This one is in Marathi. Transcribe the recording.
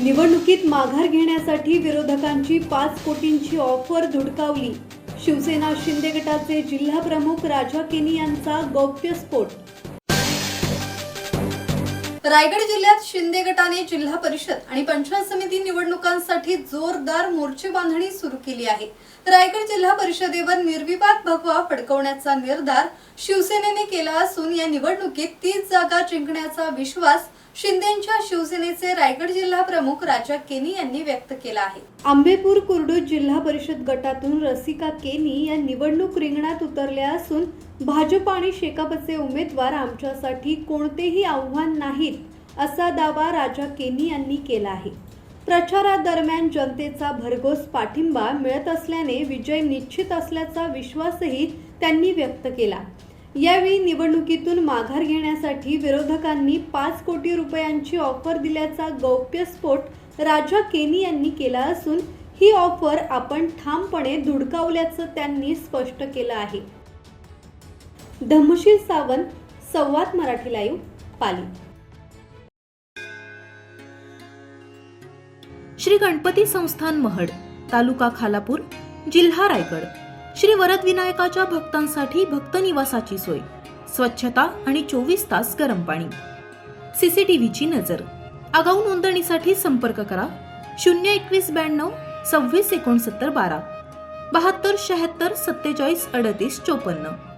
निवडणुकीत माघार घेण्यासाठी विरोधकांची 5 कोटींची ऑफर धुडकावली. शिवसेना शिंदे गटाचे जिल्हा प्रमुख राजा केनी यांचा गौप्यस्फोट. रायगड जिल्ह्यात शिंदे गटाने जिल्हा परिषद आणि पंचायत समिती निवडणुकांसाठी जोरदार मोर्चे बांधणी सुरू केली आहे. रायगड जिल्हा परिषदेवर निर्विवाद भगवा फडकवण्याचा निर्धार शिवसेनेने केला असून या निवडणुकीत 30 जागा जिंकण्याचा विश्वास शिंदेंच्या शिवसेनेचे रायगड जिल्हा प्रमुख राजा केनी यांनी व्यक्त केला आहे. आंबेपूर कुर्डूज जिल्हा परिषद गटातून रसिका केनी या निवडणूक रिंगणात उतरल्या असून भाजप आणि शेकापचे उमेदवार आमच्यासाठी कोणतेही आव्हान नाहीत असा दावा राजा केनी यांनी केला आहे. प्रचारादरम्यान जनतेचा भरघोस पाठिंबा मिळत असल्याने विजय निश्चित असल्याचा विश्वासही त्यांनी व्यक्त केला. यावेळी निवडणुकीतून माघार घेण्यासाठी विरोधकांनी 5 कोटी रुपयांची ऑफर दिल्याचा गौप्यस्फोट राजा केनी यांनी केला असून ही ऑफर आपण ठामपणे धुडकावल्याचं त्यांनी स्पष्ट केलं आहे. धम्मशील सावंत, संवाद मराठी लाईव्ह, पाली. श्री गणपती संस्थान महड, तालुका खालापूर, जिल्हा रायगड. श्री वरद विनायकाच्या भक्तांसाठी भक्त निवासाची सोय, स्वच्छता आणि 24 तास गरम पाणी. सीसीटीव्हीची नजर. आगाऊ नोंदणीसाठी संपर्क करा 02192 26 69 12 72 76 47 38 54.